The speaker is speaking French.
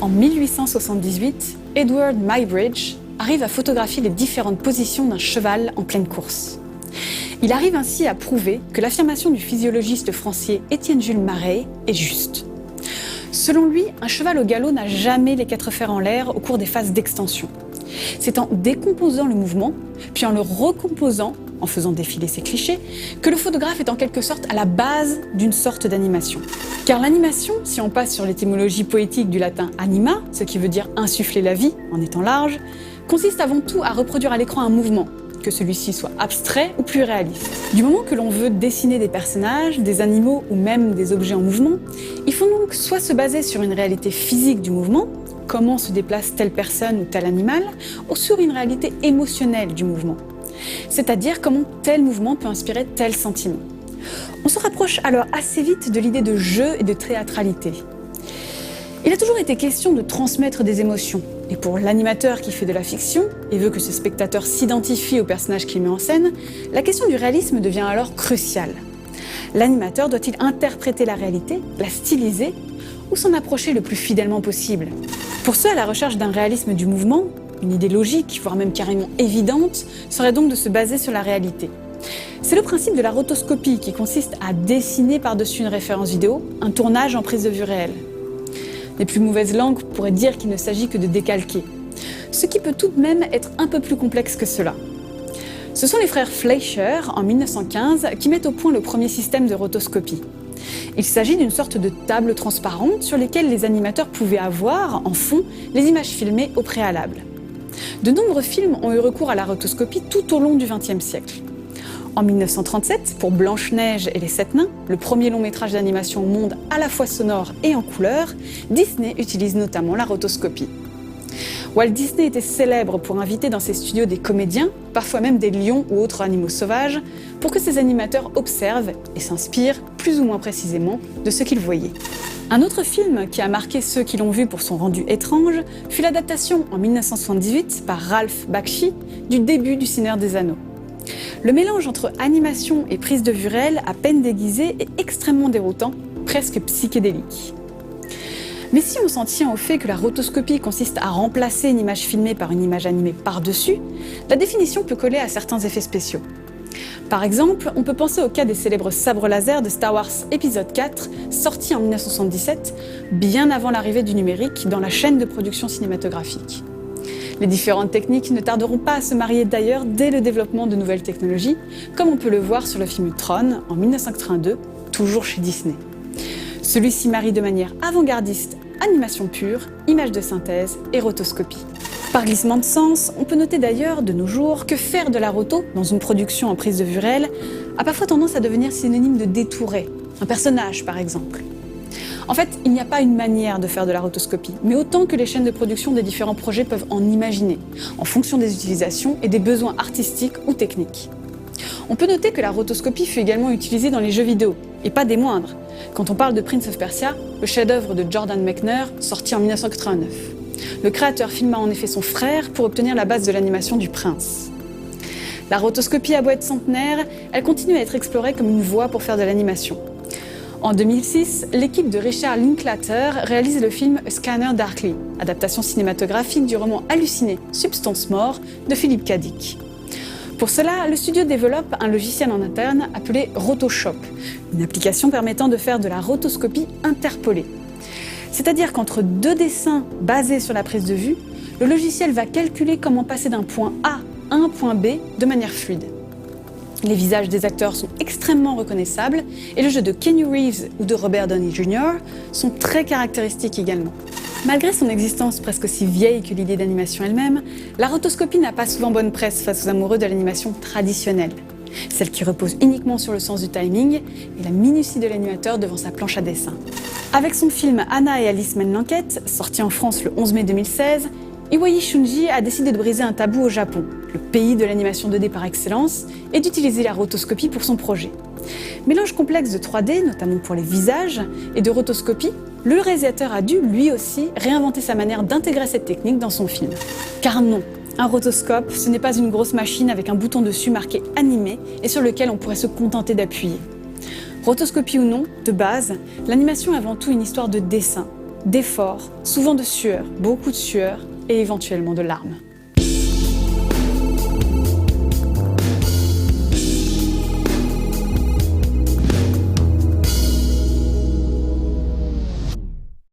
En 1878, Edward Muybridge arrive à photographier les différentes positions d'un cheval en pleine course. Il arrive ainsi à prouver que l'affirmation du physiologiste français Étienne Jules Marey est juste. Selon lui, un cheval au galop n'a jamais les 4 fers en l'air au cours des phases d'extension. C'est en décomposant le mouvement, puis en le recomposant, en faisant défiler ses clichés, que le photographe est en quelque sorte à la base d'une sorte d'animation. Car l'animation, si on passe sur l'étymologie poétique du latin anima, ce qui veut dire insuffler la vie en étant large, consiste avant tout à reproduire à l'écran un mouvement, que celui-ci soit abstrait ou plus réaliste. Du moment que l'on veut dessiner des personnages, des animaux ou même des objets en mouvement, il faut donc soit se baser sur une réalité physique du mouvement, comment se déplace telle personne ou tel animal, ou sur une réalité émotionnelle du mouvement, c'est-à-dire comment tel mouvement peut inspirer tel sentiment. On se rapproche alors assez vite de l'idée de jeu et de théâtralité. Il a toujours été question de transmettre des émotions, et pour l'animateur qui fait de la fiction et veut que ce spectateur s'identifie au personnage qu'il met en scène, la question du réalisme devient alors cruciale. L'animateur doit-il interpréter la réalité, la styliser, ou s'en approcher le plus fidèlement possible? Pour ceux à la recherche d'un réalisme du mouvement, une idée logique, voire même carrément évidente, serait donc de se baser sur la réalité. C'est le principe de la rotoscopie qui consiste à dessiner par-dessus une référence vidéo un tournage en prise de vue réelle. Les plus mauvaises langues pourraient dire qu'il ne s'agit que de décalquer, ce qui peut tout de même être un peu plus complexe que cela. Ce sont les frères Fleischer, en 1915, qui mettent au point le premier système de rotoscopie. Il s'agit d'une sorte de table transparente sur lesquelles les animateurs pouvaient avoir, en fond, les images filmées au préalable. De nombreux films ont eu recours à la rotoscopie tout au long du XXe siècle. En 1937, pour Blanche-Neige et les 7 nains, le premier long métrage d'animation au monde à la fois sonore et en couleur, Disney utilise notamment la rotoscopie. Walt Disney était célèbre pour inviter dans ses studios des comédiens, parfois même des lions ou autres animaux sauvages, pour que ses animateurs observent et s'inspirent plus ou moins précisément de ce qu'ils voyaient. Un autre film qui a marqué ceux qui l'ont vu pour son rendu étrange fut l'adaptation en 1978 par Ralph Bakshi du début du Seigneur des Anneaux. Le mélange entre animation et prise de vue réelle, à peine déguisée, est extrêmement déroutant, presque psychédélique. Mais si on s'en tient au fait que la rotoscopie consiste à remplacer une image filmée par une image animée par-dessus, la définition peut coller à certains effets spéciaux. Par exemple, on peut penser au cas des célèbres sabres laser de Star Wars épisode 4, sorti en 1977, bien avant l'arrivée du numérique dans la chaîne de production cinématographique. Les différentes techniques ne tarderont pas à se marier d'ailleurs dès le développement de nouvelles technologies, comme on peut le voir sur le film Tron en 1982, toujours chez Disney. Celui-ci marie de manière avant-gardiste animation pure, images de synthèse et rotoscopie. Par glissement de sens, on peut noter d'ailleurs de nos jours que faire de la roto dans une production en prise de vue réelle a parfois tendance à devenir synonyme de détourer, un personnage par exemple. En fait, il n'y a pas une manière de faire de la rotoscopie, mais autant que les chaînes de production des différents projets peuvent en imaginer, en fonction des utilisations et des besoins artistiques ou techniques. On peut noter que la rotoscopie fut également utilisée dans les jeux vidéo, et pas des moindres, quand on parle de Prince of Persia, le chef-d'œuvre de Jordan Mechner, sorti en 1989. Le créateur filma en effet son frère pour obtenir la base de l'animation du prince. La rotoscopie a beau être centenaire, elle continue à être explorée comme une voie pour faire de l'animation. En 2006, l'équipe de Richard Linklater réalise le film A Scanner Darkly, adaptation cinématographique du roman halluciné Substance Mort de Philip K. Dick. Pour cela, le studio développe un logiciel en interne appelé Rotoshop, une application permettant de faire de la rotoscopie interpolée. C'est-à-dire qu'entre deux dessins basés sur la prise de vue, le logiciel va calculer comment passer d'un point A à un point B de manière fluide. Les visages des acteurs sont extrêmement reconnaissables et le jeu de Keanu Reeves ou de Robert Downey Jr. sont très caractéristiques également. Malgré son existence presque aussi vieille que l'idée d'animation elle-même, la rotoscopie n'a pas souvent bonne presse face aux amoureux de l'animation traditionnelle, celle qui repose uniquement sur le sens du timing et la minutie de l'animateur devant sa planche à dessin. Avec son film Anna et Alice mènent l'enquête, sorti en France le 11 mai 2016, Iwai Shunji a décidé de briser un tabou au Japon, le pays de l'animation 2D par excellence, et d'utiliser la rotoscopie pour son projet. Mélange complexe de 3D, notamment pour les visages, et de rotoscopie, le réalisateur a dû, lui aussi, réinventer sa manière d'intégrer cette technique dans son film. Car non, un rotoscope, ce n'est pas une grosse machine avec un bouton dessus marqué « Animé » et sur lequel on pourrait se contenter d'appuyer. Rotoscopie ou non, de base, l'animation est avant tout une histoire de dessin. d'efforts, souvent de sueur, beaucoup de sueur et éventuellement de larmes.